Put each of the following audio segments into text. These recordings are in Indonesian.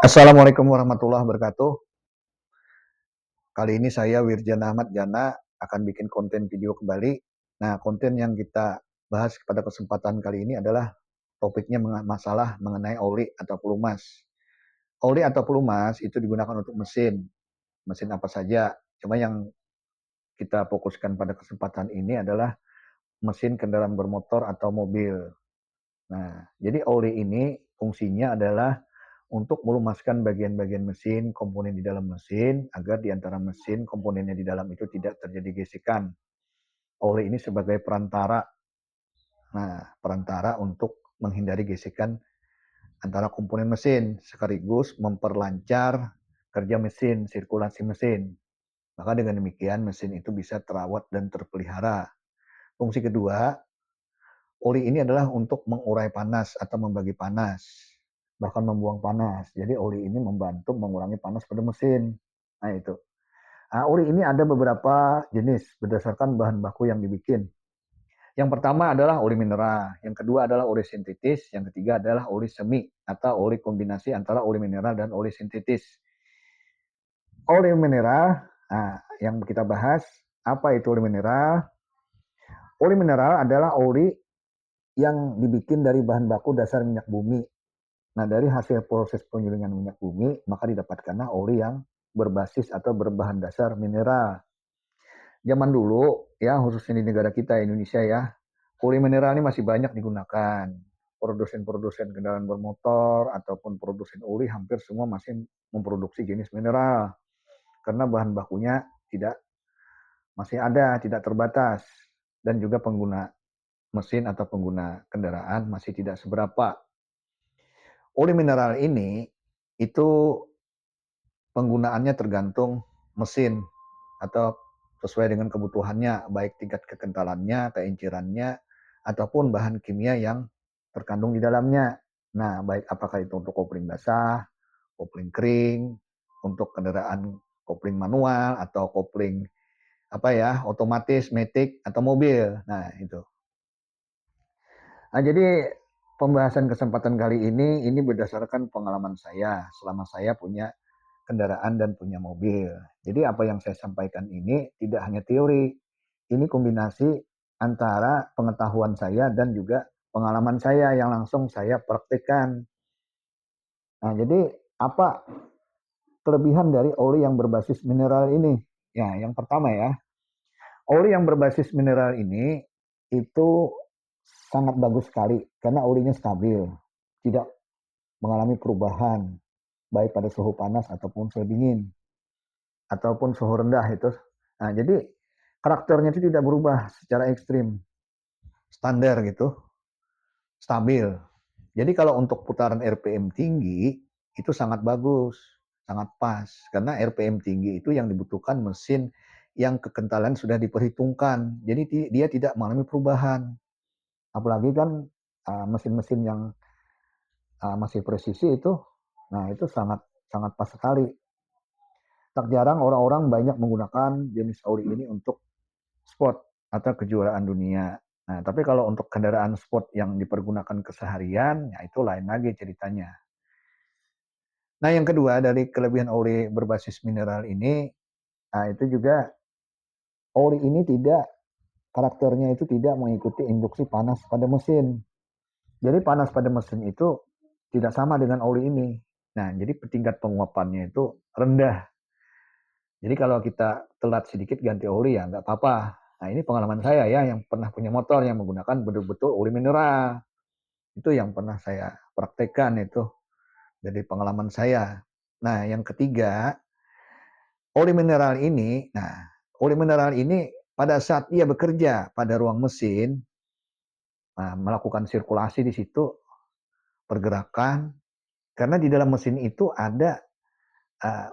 Assalamualaikum warahmatullahi wabarakatuh. Kali ini saya Wirjan Ahmad Jana akan bikin konten video kembali. Nah, konten yang kita bahas pada kesempatan kali ini adalah topiknya masalah mengenai oli atau pelumas. Oli atau pelumas itu digunakan untuk mesin, mesin apa saja. Cuma yang kita fokuskan pada kesempatan ini adalah mesin kendaraan bermotor atau mobil. Nah, jadi oli ini fungsinya adalah untuk melumaskan bagian-bagian mesin, komponen di dalam mesin, agar di antara mesin, komponennya di dalam itu tidak terjadi gesekan. Oli ini sebagai perantara. Nah, perantara untuk menghindari gesekan antara komponen mesin, sekaligus memperlancar kerja mesin, sirkulasi mesin. Maka dengan demikian mesin itu bisa terawat dan terpelihara. Fungsi kedua, oli ini adalah untuk mengurai panas atau membagi panas, bahkan membuang panas. Jadi oli ini membantu mengurangi panas pada mesin. Nah itu. Nah, oli ini ada beberapa jenis berdasarkan bahan baku yang dibikin. Yang pertama adalah oli mineral, yang kedua adalah oli sintetis, yang ketiga adalah oli semi atau oli kombinasi antara oli mineral dan oli sintetis. Oli mineral, nah yang kita bahas, apa itu oli mineral? Oli mineral adalah oli yang dibikin dari bahan baku dasar minyak bumi. Nah, dari hasil proses penyulingan minyak bumi, maka didapatkanlah oli yang berbasis atau berbahan dasar mineral. Zaman dulu, ya khususnya di negara kita Indonesia ya, oli mineral ini masih banyak digunakan. Produsen-produsen kendaraan bermotor ataupun produsen oli hampir semua masih memproduksi jenis mineral karena bahan bakunya tidak masih ada, tidak terbatas, dan juga pengguna mesin atau pengguna kendaraan masih tidak seberapa. Oli mineral ini itu penggunaannya tergantung mesin atau sesuai dengan kebutuhannya, baik tingkat kekentalannya, keencerannya, ataupun bahan kimia yang terkandung di dalamnya. Nah, baik apakah itu untuk kopling basah, kopling kering, untuk kendaraan kopling manual atau kopling apa ya, otomatis, matic atau mobil. Nah, itu. Nah, jadi pembahasan kesempatan kali ini berdasarkan pengalaman saya selama saya punya kendaraan dan punya mobil. Jadi apa yang saya sampaikan ini tidak hanya teori, ini kombinasi antara pengetahuan saya dan juga pengalaman saya yang langsung saya praktekkan. Nah, jadi apa kelebihan dari oli yang berbasis mineral ini? Ya, yang pertama ya, oli yang berbasis mineral ini itu sangat bagus sekali karena olinya stabil, tidak mengalami perubahan baik pada suhu panas ataupun suhu dingin ataupun suhu rendah itu. Nah, jadi karakternya itu tidak berubah secara ekstrim, standar gitu, stabil. Jadi kalau untuk putaran RPM tinggi itu sangat bagus, sangat pas karena RPM tinggi itu yang dibutuhkan mesin yang kekentalan sudah diperhitungkan. Jadi dia tidak mengalami perubahan. Apalagi kan mesin-mesin yang masih presisi itu, nah itu sangat sangat pas sekali. Tak jarang orang-orang banyak menggunakan jenis oli ini untuk sport atau kejuaraan dunia. Nah, tapi kalau untuk kendaraan sport yang dipergunakan keseharian, ya itu lain lagi ceritanya. Nah, yang kedua dari kelebihan oli berbasis mineral ini, nah itu juga oli ini tidak karakternya itu tidak mengikuti induksi panas pada mesin. Jadi panas pada mesin itu tidak sama dengan oli ini. Nah, jadi tingkat penguapannya itu rendah. Jadi kalau kita telat sedikit ganti oli ya nggak apa-apa. Nah ini pengalaman saya ya yang pernah punya motor yang menggunakan betul-betul oli mineral. Itu yang pernah saya praktekkan itu dari pengalaman saya. Nah yang ketiga, oli mineral ini pada saat ia bekerja pada ruang mesin, nah, melakukan sirkulasi di situ, pergerakan, karena di dalam mesin itu ada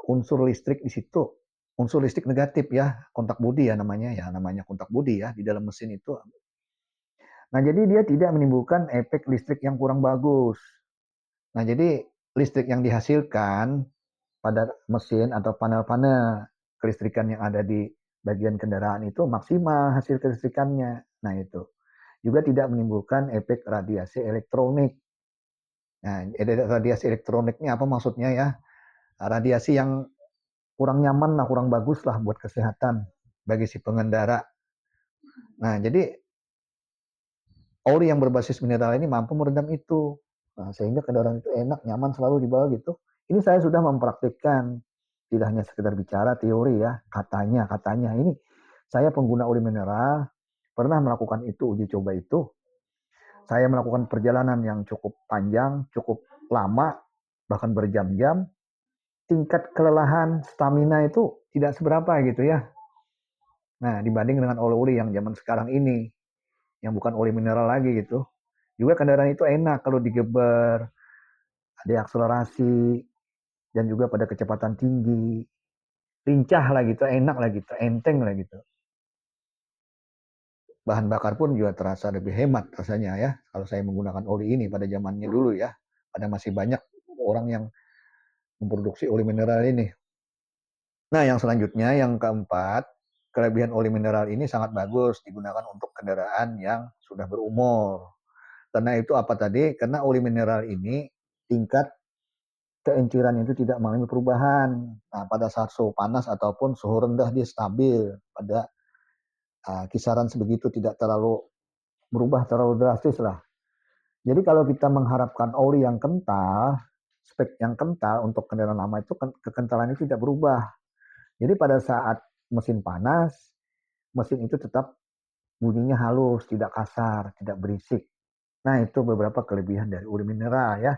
unsur listrik di situ, unsur listrik negatif ya, kontak bodi ya namanya kontak bodi ya di dalam mesin itu. Nah, jadi dia tidak menimbulkan efek listrik yang kurang bagus. Nah, jadi listrik yang dihasilkan pada mesin atau panel-panel kelistrikan yang ada di bagian kendaraan itu maksimal hasil kelistrikannya. Nah, itu juga tidak menimbulkan efek radiasi elektronik. Nah, radiasi elektronik ini apa maksudnya ya? Radiasi yang kurang nyaman lah, kurang bagus lah buat kesehatan bagi si pengendara. Nah, jadi oli yang berbasis mineral ini mampu meredam itu. Nah, sehingga kendaraan itu enak, nyaman selalu dibawa gitu. Ini saya sudah mempraktikkan, tidak hanya sekedar bicara teori ya, katanya. Ini saya pengguna oli mineral, pernah melakukan itu, uji coba itu. Saya melakukan perjalanan yang cukup panjang, cukup lama, bahkan berjam-jam. Tingkat kelelahan, stamina itu tidak seberapa gitu ya. Nah, dibanding dengan oli-oli yang zaman sekarang ini, yang bukan oli mineral lagi gitu. Juga kendaraan itu enak kalau digeber, ada akselerasi, dan juga pada kecepatan tinggi, lincah lah gitu, enak lah gitu, enteng lah gitu. Bahan bakar pun juga terasa lebih hemat rasanya ya, kalau saya menggunakan oli ini pada zamannya dulu ya. Pada masih banyak orang yang memproduksi oli mineral ini. Nah, yang selanjutnya, yang keempat, kelebihan oli mineral ini sangat bagus digunakan untuk kendaraan yang sudah berumur. Karena itu apa tadi? Karena oli mineral ini tingkat keenciran itu tidak mengalami perubahan. Nah, pada saat suhu panas ataupun suhu rendah dia stabil pada kisaran sebegitu, tidak terlalu berubah terlalu drastis lah. Jadi kalau kita mengharapkan oli yang kental, spek yang kental untuk kendaraan lama itu kekentalannya tidak berubah. Jadi pada saat mesin panas, mesin itu tetap bunyinya halus, tidak kasar, tidak berisik. Nah, itu beberapa kelebihan dari oli mineral ya.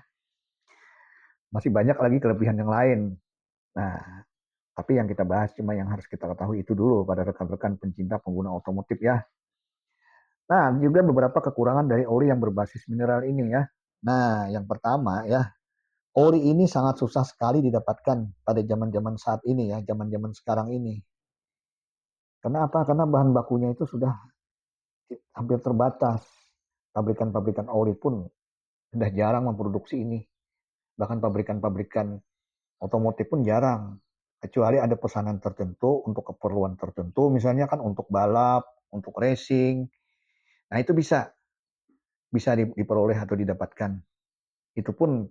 Masih banyak lagi kelebihan yang lain. Nah, tapi yang kita bahas cuma yang harus kita ketahui itu dulu pada rekan-rekan pencinta pengguna otomotif ya. Nah, juga beberapa kekurangan dari oli yang berbasis mineral ini ya. Nah, yang pertama ya, oli ini sangat susah sekali didapatkan pada zaman-zaman saat ini ya, zaman-zaman sekarang ini. Kenapa? Karena bahan bakunya itu sudah hampir terbatas. Pabrikan-pabrikan oli pun sudah jarang memproduksi ini. Bahkan pabrikan-pabrikan otomotif pun jarang. Kecuali ada pesanan tertentu untuk keperluan tertentu, misalnya kan untuk balap, untuk racing. Nah, itu bisa diperoleh atau didapatkan. Itu pun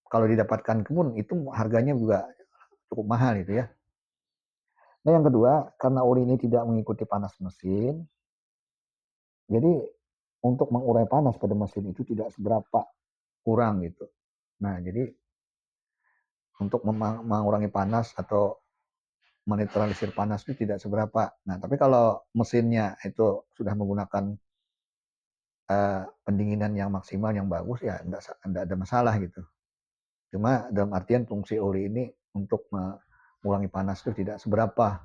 kalau didapatkan pun itu harganya juga cukup mahal itu ya. Nah, yang kedua, karena oli ini tidak mengikuti panas mesin, jadi untuk mengurai panas pada mesin itu tidak seberapa kurang gitu. Nah, jadi untuk mengurangi panas atau menetralisir panas itu tidak seberapa. Nah, tapi kalau mesinnya itu sudah menggunakan pendinginan yang maksimal, yang bagus, ya enggak ada masalah gitu. Cuma dalam artian fungsi oli ini untuk mengurangi panas itu tidak seberapa.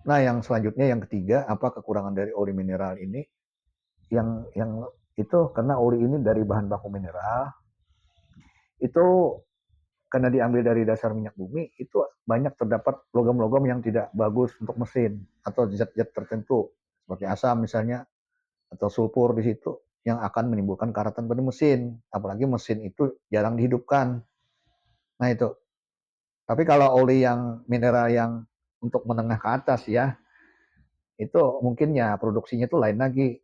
Nah, yang selanjutnya yang ketiga, apa kekurangan dari oli mineral ini? Yang itu karena oli ini dari bahan baku mineral, itu karena diambil dari dasar minyak bumi, itu banyak terdapat logam-logam yang tidak bagus untuk mesin atau zat-zat tertentu seperti asam misalnya atau sulfur di situ yang akan menimbulkan karatan pada mesin. Apalagi mesin itu jarang dihidupkan. Nah, itu. Tapi kalau oli yang mineral yang untuk menengah ke atas ya, itu mungkin ya produksinya itu lain lagi,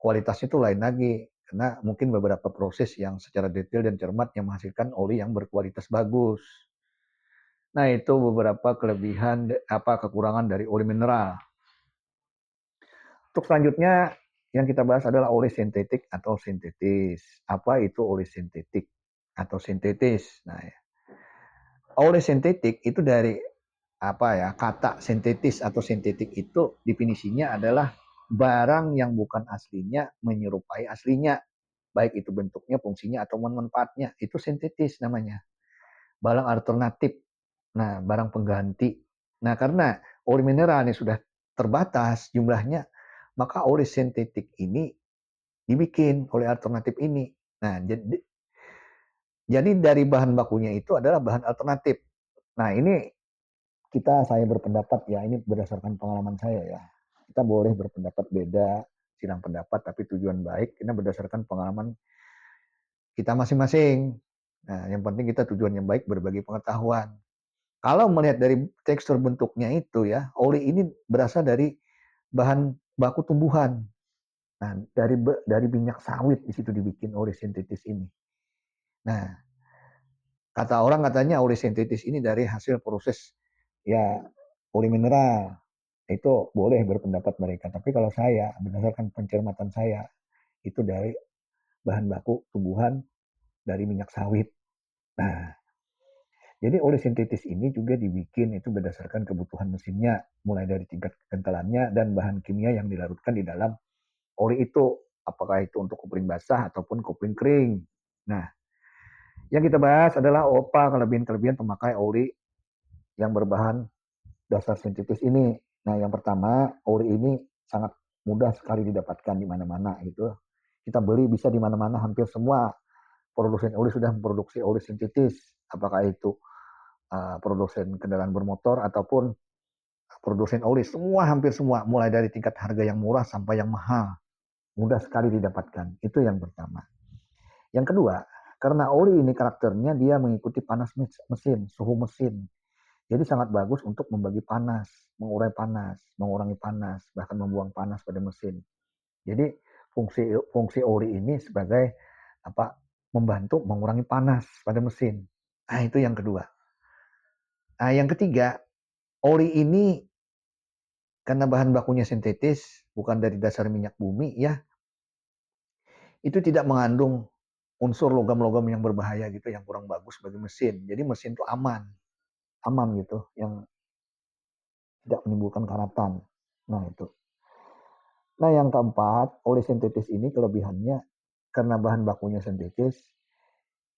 kualitasnya itu lain lagi. Karena mungkin beberapa proses yang secara detail dan cermat yang menghasilkan oli yang berkualitas bagus. Nah, itu beberapa kelebihan apa kekurangan dari oli mineral. Untuk selanjutnya yang kita bahas adalah oli sintetik atau sintetis. Apa itu oli sintetik atau sintetis? Nah, ya. Oli sintetik itu dari apa ya? Kata sintetis atau sintetik itu definisinya adalah barang yang bukan aslinya menyerupai aslinya, baik itu bentuknya, fungsinya atau manfaatnya. Itu sintetis namanya. Barang alternatif. Nah, barang pengganti. Nah, karena oli mineral ini sudah terbatas jumlahnya, maka oli sintetik ini dibikin oleh alternatif ini. Nah, jadi dari bahan bakunya itu adalah bahan alternatif. Nah, ini saya berpendapat ya, ini berdasarkan pengalaman saya ya. Kita boleh berpendapat beda, silang pendapat, tapi tujuan baik, kita berdasarkan pengalaman kita masing-masing. Nah, yang penting kita tujuannya baik, berbagi pengetahuan. Kalau melihat dari tekstur bentuknya itu ya, oli ini berasal dari bahan baku tumbuhan. Nah, dari minyak sawit di situ dibikin oli sintetis ini. Nah, kata orang katanya oli sintetis ini dari hasil proses ya oli mineral. Itu boleh berpendapat mereka. Tapi kalau saya, berdasarkan pencermatan saya, itu dari bahan baku tumbuhan dari minyak sawit. Nah, jadi oli sintetis ini juga dibikin itu berdasarkan kebutuhan mesinnya, mulai dari tingkat kekentalannya dan bahan kimia yang dilarutkan di dalam oli itu. Apakah itu untuk kopling basah ataupun kopling kering. Nah, yang kita bahas adalah apa kelebihan-kelebihan pemakai oli yang berbahan dasar sintetis ini. Nah, yang pertama, oli ini sangat mudah sekali didapatkan di mana-mana gitu. Kita beli bisa di mana-mana, hampir semua produsen oli sudah memproduksi oli sintetis. Apakah itu produsen kendaraan bermotor ataupun produsen oli, semua hampir semua, mulai dari tingkat harga yang murah sampai yang mahal, mudah sekali didapatkan. Itu yang pertama. Yang kedua, karena oli ini karakternya dia mengikuti panas mesin, suhu mesin. Jadi sangat bagus untuk membagi panas, mengurai panas, mengurangi panas, bahkan membuang panas pada mesin. Jadi fungsi fungsi oli ini sebagai apa? Membantu mengurangi panas pada mesin. Nah, itu yang kedua. Nah, yang ketiga, oli ini karena bahan bakunya sintetis, bukan dari dasar minyak bumi ya, itu tidak mengandung unsur logam-logam yang berbahaya gitu, yang kurang bagus bagi mesin. Jadi mesin itu aman, aman gitu, yang tidak menimbulkan karatan. Nah, itu. Nah, yang keempat, oli sintetis ini kelebihannya karena bahan bakunya sintetis,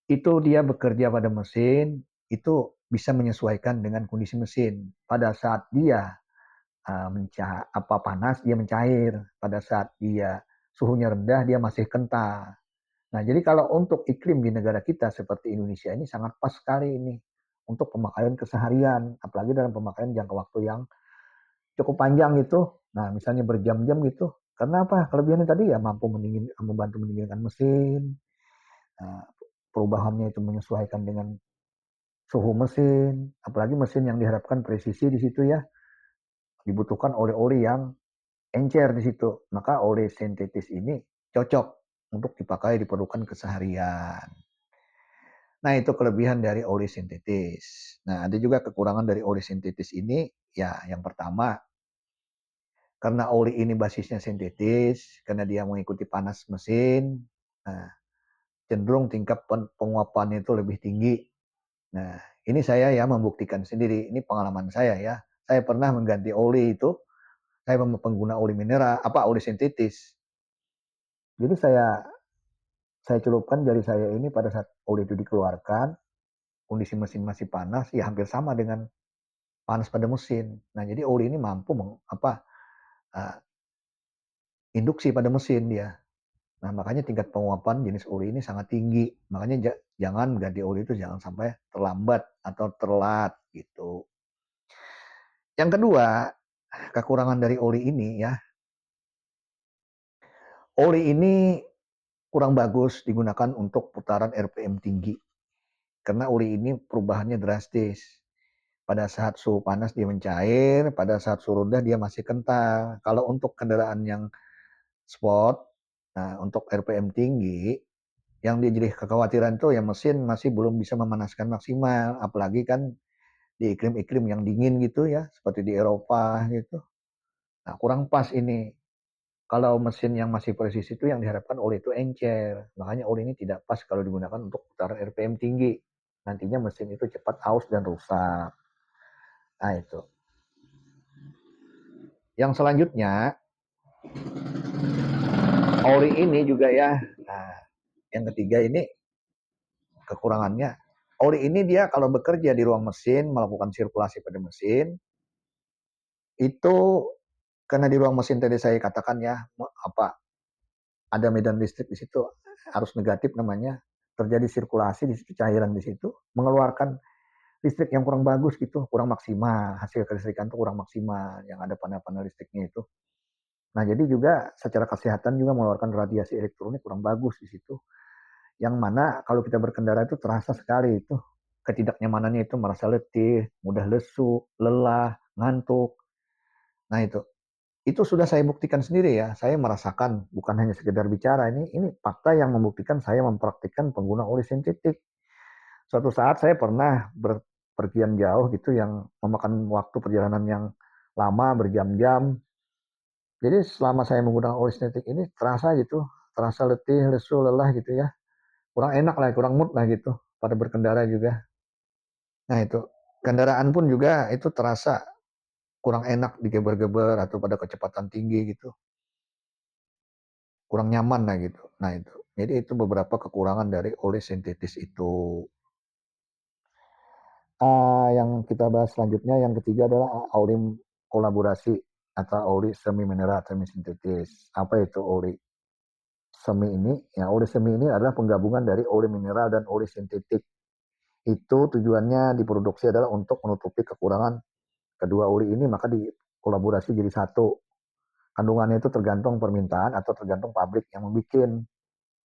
itu dia bekerja pada mesin, itu bisa menyesuaikan dengan kondisi mesin. Pada saat dia panas, dia mencair. Pada saat dia suhunya rendah, dia masih kental. Nah, jadi kalau untuk iklim di negara kita seperti Indonesia ini sangat pas sekali ini untuk pemakaian keseharian, apalagi dalam pemakaian jangka waktu yang cukup panjang itu. Nah, misalnya berjam-jam gitu. Karena apa? Kelebihannya tadi ya mampu membantu mendinginkan mesin. Nah, perubahannya itu menyesuaikan dengan suhu mesin, apalagi mesin yang diharapkan presisi di situ ya. Dibutuhkan oli-oli yang encer di situ. Maka oli sintetis ini cocok untuk dipakai diperlukan keseharian. Nah, itu kelebihan dari oli sintetis. Nah, ada juga kekurangan dari oli sintetis ini. Ya, yang pertama, karena oli ini basisnya sintetis, karena dia mengikuti panas mesin, nah, cenderung tingkat penguapannya itu lebih tinggi. Nah, ini saya ya membuktikan sendiri. Ini pengalaman saya ya. Saya pernah mengganti oli itu. Saya pengguna oli mineral, oli sintetis. Jadi saya celupkan jari saya ini pada saat oli itu dikeluarkan, kondisi mesin masih panas, ya hampir sama dengan panas pada mesin. Nah, jadi oli ini mampu uh, induksi pada mesin dia. Nah, makanya tingkat penguapan jenis oli ini sangat tinggi. Makanya jangan ganti oli itu jangan sampai terlambat atau telat gitu. Yang kedua, kekurangan dari oli ini ya, oli ini kurang bagus digunakan untuk putaran RPM tinggi. Karena oli ini perubahannya drastis. Pada saat suhu panas dia mencair, pada saat suhu rendah dia masih kental. Kalau untuk kendaraan yang sport, nah untuk RPM tinggi, yang jadi kekhawatiran itu ya mesin masih belum bisa memanaskan maksimal. Apalagi kan di iklim-iklim yang dingin gitu ya, seperti di Eropa gitu. Nah, kurang pas ini. Kalau mesin yang masih presisi itu yang diharapkan oli itu encer. Makanya oli ini tidak pas kalau digunakan untuk putaran RPM tinggi. Nantinya mesin itu cepat aus dan rusak. Nah, itu. Yang selanjutnya, oli ini juga ya. Nah, yang ketiga ini kekurangannya. Oli ini dia kalau bekerja di ruang mesin, melakukan sirkulasi pada mesin, itu karena di ruang mesin tadi saya katakan ya, ada medan listrik di situ, arus negatif namanya, terjadi sirkulasi di situ, cairan di situ, mengeluarkan listrik yang kurang bagus gitu, kurang maksimal, hasil kelistrikan itu kurang maksimal, yang ada panel-panel listriknya itu. Nah, jadi juga secara kesehatan juga mengeluarkan radiasi elektronik kurang bagus di situ. Yang mana kalau kita berkendara itu terasa sekali itu ketidaknyamanannya itu merasa letih, mudah lesu, lelah, ngantuk. Nah, itu. Itu sudah saya buktikan sendiri ya. Saya merasakan, bukan hanya sekedar bicara. Ini fakta yang membuktikan saya mempraktikkan pengguna oli sintetik. Suatu saat saya pernah berpergian jauh gitu yang memakan waktu perjalanan yang lama berjam-jam. Jadi selama saya menggunakan oli sintetik ini terasa gitu, terasa letih, lesu, lelah gitu ya. Kurang enak lah, kurang mood lah gitu pada berkendara juga. Nah itu, kendaraan pun juga itu terasa kurang enak digeber-geber atau pada kecepatan tinggi gitu. Kurang nyaman lah gitu. Nah itu. Jadi itu beberapa kekurangan dari oli sintetis itu. Yang kita bahas selanjutnya yang ketiga adalah oli kolaborasi atau oli semi mineral semi sintetis. Apa itu oli semi ini? Ya, oli semi ini adalah penggabungan dari oli mineral dan oli sintetik. Itu tujuannya diproduksi adalah untuk menutupi kekurangan kedua oli ini, maka dikolaborasi jadi satu. Kandungannya itu tergantung permintaan atau tergantung pabrik yang membuat.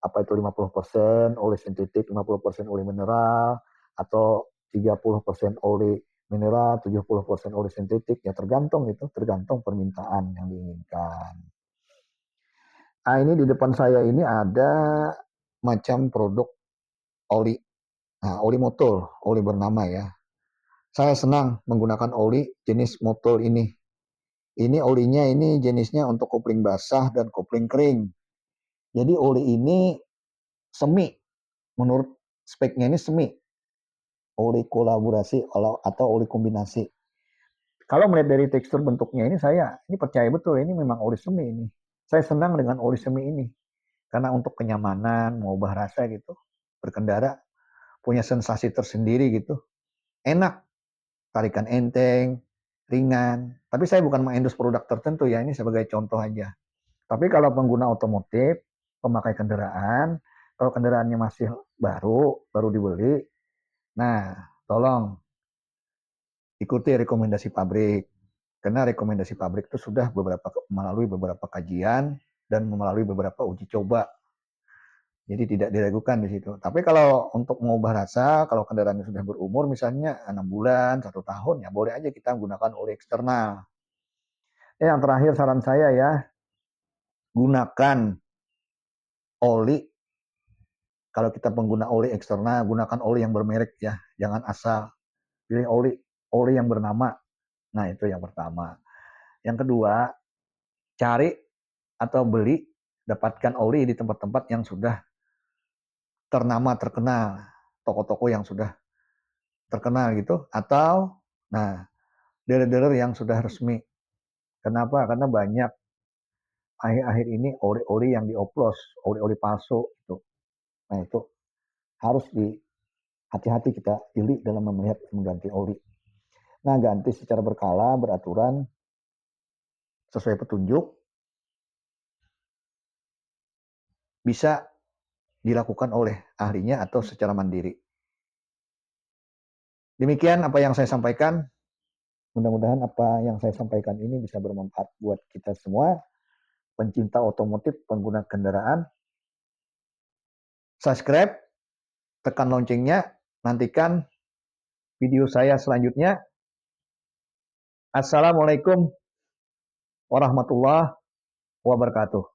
Apa itu 50% oli sintetik, 50% oli mineral, atau 30% oli mineral, 70% oli sintetik, ya tergantung itu, tergantung permintaan yang diinginkan. Nah ini di depan saya ini ada macam produk oli, nah oli motor, oli bernama ya. Saya senang menggunakan oli jenis motor ini. Ini olinya ini jenisnya untuk kopling basah dan kopling kering. Jadi oli ini semi, menurut speknya ini semi, oli kolaborasi atau oli kombinasi. Kalau melihat dari tekstur bentuknya ini saya ini percaya betul ini memang oli semi ini. Saya senang dengan oli semi ini karena untuk kenyamanan, mengubah rasa gitu, berkendara punya sensasi tersendiri gitu. Enak, tarikan enteng, ringan. Tapi saya bukan mengendus produk tertentu ya, ini sebagai contoh aja. Tapi kalau pengguna otomotif, pemakai kendaraan, kalau kendaraannya masih baru dibeli, nah tolong ikuti rekomendasi pabrik. Karena rekomendasi pabrik itu sudah melalui beberapa kajian dan melalui beberapa uji coba. Jadi tidak diragukan di situ. Tapi kalau untuk mengubah rasa, kalau kendaraannya sudah berumur misalnya 6 bulan, 1 tahun, ya boleh aja kita menggunakan oli eksternal. Yang terakhir saran saya ya, gunakan oli, kalau kita pengguna oli eksternal, gunakan oli yang bermerek ya. Jangan asal pilih oli yang bernama. Nah itu yang pertama. Yang kedua, cari atau beli, dapatkan oli di tempat-tempat yang sudah ternama, terkenal, toko-toko yang sudah terkenal gitu, atau nah dealer-dealer yang sudah resmi. Kenapa? Karena banyak akhir-akhir ini oli-oli yang dioplos, oli-oli palsu itu. Nah itu harus hati-hati kita pilih dalam melihat mengganti oli. Nah ganti secara berkala, beraturan, sesuai petunjuk, bisa dilakukan oleh ahlinya atau secara mandiri. Demikian apa yang saya sampaikan. Mudah-mudahan apa yang saya sampaikan ini bisa bermanfaat buat kita semua, pencinta otomotif, pengguna kendaraan. Subscribe, tekan loncengnya, nantikan video saya selanjutnya. Assalamualaikum warahmatullahi wabarakatuh.